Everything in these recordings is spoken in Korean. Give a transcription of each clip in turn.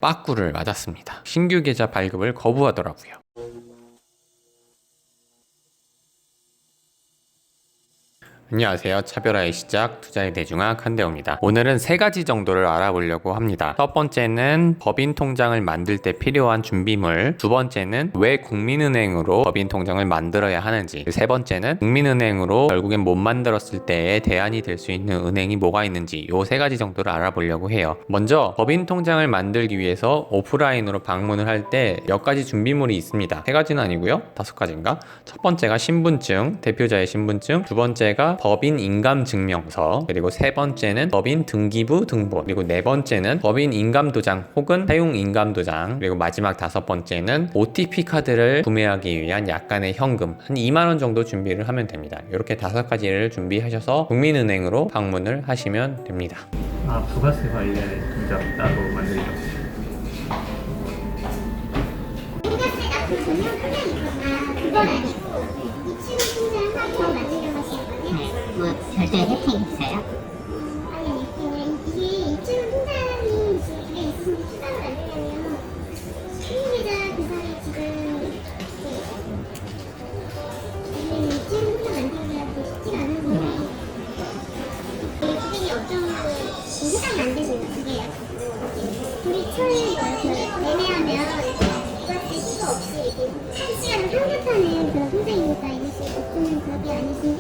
빠꾸를 맞았습니다. 신규 계좌 발급을 거부하더라고요. 안녕하세요. 차별화의 시작, 투자의 대중학 한대호입니다. 오늘은 세 가지 정도를 알아보려고 합니다. 첫 번째는 법인 통장을 만들 때 필요한 준비물, 두 번째는 왜 국민은행으로 법인 통장을 만들어야 하는지, 세 번째는 국민은행으로 결국엔 못 만들었을 때에 대안이 될 수 있는 은행이 뭐가 있는지, 요 세 가지 정도를 알아보려고 해요. 먼저 법인 통장을 만들기 위해서 오프라인으로 방문을 할 때 몇 가지 준비물이 있습니다. 세 가지는 아니고요, 5가지인가? 첫 번째가 신분증, 대표자의 신분증, 두 번째가 법인 인감증명서, 그리고 세 번째는 법인 등기부 등본, 그리고 네 번째는 법인 인감도장 혹은 사용 인감도장, 그리고 마지막 5번째는 OTP 카드를 구매하기 위한 약간의 현금 한 2만원 정도 준비를 하면 됩니다. 이렇게 5가지를 준비하셔서 국민은행으로 방문을 하시면 됩니다. 부가세 관련의 통장 따로 만들려고. 부가세 납부 전용 통장이구나. 그건 아니고 이치로 통장을 하나 더 만들려고 하시는 거네요. 뭐 별도의 혜택이 있어요? 아니 그냥 이게 이치로 통장이 집에 있으면 추가로 만들려면 신용계좌 계산이 지금 이게 이치로 통장 만들기가 쉽지가 않은데 고객이 어떤 회장 만드시는 그게 우리 초일 이렇게 매매하면 부가세 수가 없이 이렇게 실시간으로 환급하는 그런 통장이니까 이게 없으면 그게 아니신데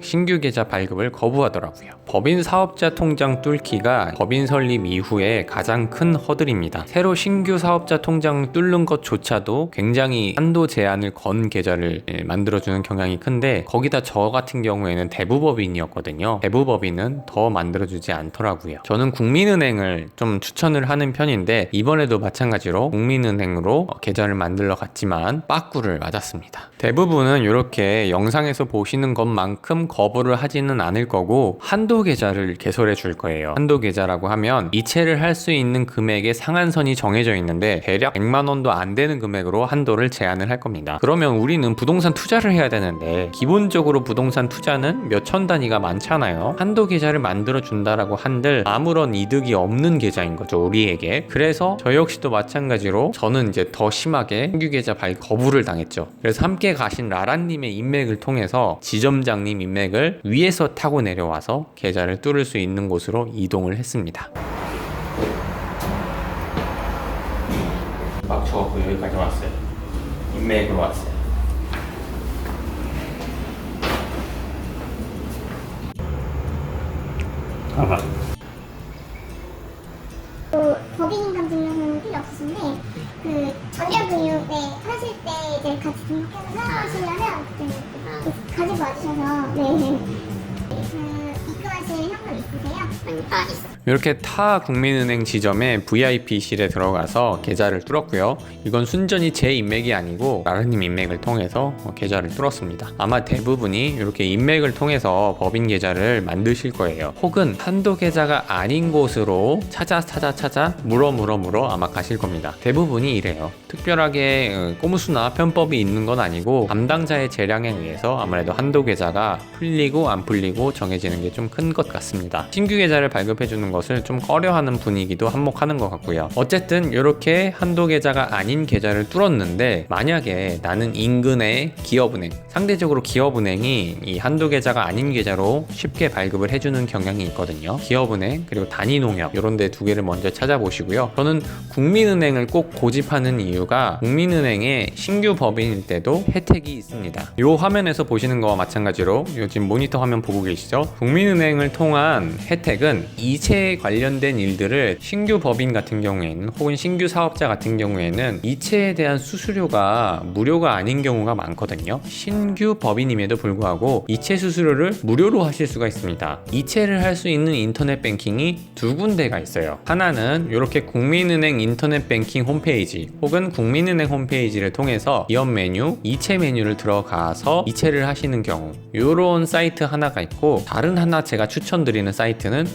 신규 계좌 발급을 거부하더라고요. 법인 사업자 통장 뚫기가 법인 설립 이후에 가장 큰 허들입니다. 새로 신규 사업자 통장 뚫는 것조차도 굉장히 한도 제한을 건 계좌를 만들어주는 경향이 큰데, 거기다 저 같은 경우에는 대부법인이었거든요. 대부법인은 더 만들어주지 않더라고요. 저는 국민은행을 좀 추천을 하는 편인데, 이번에도 마찬가지로 국민은행으로 계좌를 만들러 갔지만 빠꾸를 맞았습니다. 대부분은 이렇게 영상에서 보시는 것만큼 거부를 하지는 않을 거고, 한도 계좌를 개설해 줄 거예요. 한도 계좌라고 하면 이체를 할 수 있는 금액의 상한선이 정해져 있는데 대략 100만 원도 안 되는 금액으로 한도를 제한을 할 겁니다. 그러면 우리는 부동산 투자를 해야 되는데 기본적으로 부동산 투자는 몇천 단위가 많잖아요. 한도 계좌를 만들어 준다라고 한들 아무런 이득이 없는 계좌인 거죠, 우리에게. 그래서 저 역시도 마찬가지로 저는 이제 더 심하게 신규 계좌 거부를 당했죠. 그래서 함께 가신 라라님의 인맥을 통해서 지점장님 인맥을 위에서 타고 내려와서 계좌를 뚫을 수 있는 곳으로 이동을 했습니다. 막 쳐갖고 여기까지 왔어요. 인맥으로 왔어요. 아마 법인인감증명서는 필요 없으신데 그 전자금융에 하실 때 이제 같이 등록해서 사용하시려면 그때 가지고 와주셔서 입금하실 현금 있으세요? 있어. 이렇게 타 국민은행 지점에 VIP실에 들어가서 계좌를 뚫었고요. 이건 순전히 제 인맥이 아니고 라라님 인맥을 통해서 계좌를 뚫었습니다. 아마 대부분이 이렇게 인맥을 통해서 법인 계좌를 만드실 거예요. 혹은 한도 계좌가 아닌 곳으로 찾아 물어 아마 가실 겁니다. 대부분이 이래요. 특별하게 꼬무수나 편법이 있는 건 아니고 담당자의 재량에 의해서 아무래도 한도 계좌가 풀리고 안 풀리고 정해지는 게 좀 큰 것 같습니다. 신규 계좌를 발급해주는 것을 좀 꺼려하는 분위기도 한몫하는 것 같고요. 어쨌든 이렇게 한도 계좌가 아닌 계좌를 뚫었는데, 만약에 나는 인근의 기업은행, 상대적으로 기업은행이 이 한도 계좌가 아닌 계좌로 쉽게 발급을 해주는 경향이 있거든요. 기업은행 그리고 단위농협 이런 데 두 개를 먼저 찾아보시고요. 저는 국민은행을 꼭 고집하는 이유가 국민은행의 신규 법인일 때도 혜택이 있습니다. 이 화면에서 보시는 거와 마찬가지로 지금 모니터 화면 보고 계시죠? 국민은행을 통한 혜택은 이체에 관련된 일들을 신규 법인 같은 경우에는 혹은 신규 사업자 같은 경우에는 이체에 대한 수수료가 무료가 아닌 경우가 많거든요. 신규 법인임에도 불구하고 이체 수수료를 무료로 하실 수가 있습니다. 이체를 할 수 있는 인터넷 뱅킹이 두 군데가 있어요. 하나는 이렇게 국민은행 인터넷 뱅킹 홈페이지 혹은 국민은행 홈페이지를 통해서 기업 메뉴, 이체 메뉴를 들어가서 이체를 하시는 경우, 이런 사이트 하나가 있고, 다른 하나 제가 추천드리는 사이트는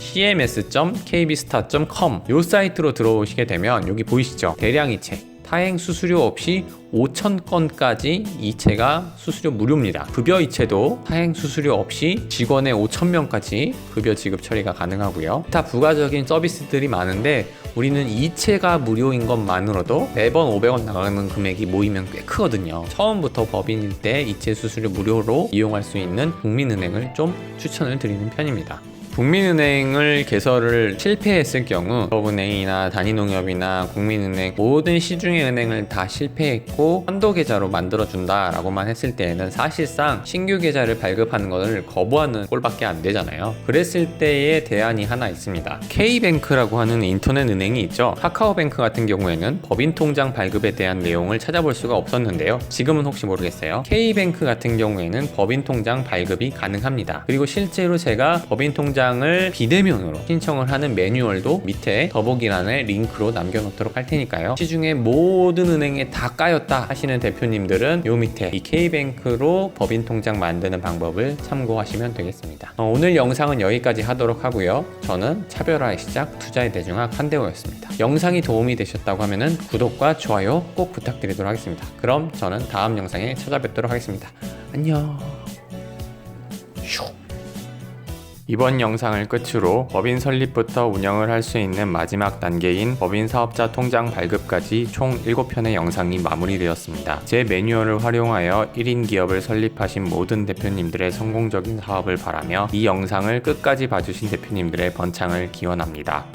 cms.kbstar.com 이 사이트로 들어오시게 되면 여기 보이시죠? 대량이체 타행 수수료 없이 5,000건까지 이체가 수수료 무료입니다. 급여 이체도 타행 수수료 없이 직원의 5,000명까지 급여 지급 처리가 가능하고요. 다 부가적인 서비스들이 많은데 우리는 이체가 무료인 것만으로도 매번 500원 나가는 금액이 모이면 꽤 크거든요. 처음부터 법인일 때 이체 수수료 무료로 이용할 수 있는 국민은행을 좀 추천을 드리는 편입니다. 국민은행을 개설을 실패했을 경우 서울은행이나 단위농협이나 국민은행 모든 시중의 은행을 다 실패했고 한도계좌로 만들어준다 라고만 했을 때에는 사실상 신규 계좌를 발급하는 것을 거부하는 꼴밖에 안 되잖아요. 그랬을 때의 대안이 하나 있습니다. K뱅크라고 하는 인터넷 은행이 있죠. 카카오뱅크 같은 경우에는 법인통장 발급에 대한 내용을 찾아볼 수가 없었는데요. 지금은 혹시 모르겠어요. K뱅크 같은 경우에는 법인통장 발급이 가능합니다. 그리고 실제로 제가 법인통장 을 비대면으로 신청을 하는 매뉴얼도 밑에 더보기란에 링크로 남겨놓도록 할 테니까요. 시중에 모든 은행에 다 까였다 하시는 대표님들은 요 밑에 이 K뱅크로 법인통장 만드는 방법을 참고하시면 되겠습니다. 오늘 영상은 여기까지 하도록 하고요. 저는 차별화의 시작 투자의 대중학 한대호였습니다. 영상이 도움이 되셨다고 하면은 구독과 좋아요 꼭 부탁드리도록 하겠습니다. 그럼 저는 다음 영상에 찾아뵙도록 하겠습니다. 안녕. 이번 영상을 끝으로 법인 설립부터 운영을 할 수 있는 마지막 단계인 법인 사업자 통장 발급까지 총 7편의 영상이 마무리되었습니다. 제 매뉴얼을 활용하여 1인 기업을 설립하신 모든 대표님들의 성공적인 사업을 바라며 이 영상을 끝까지 봐주신 대표님들의 번창을 기원합니다.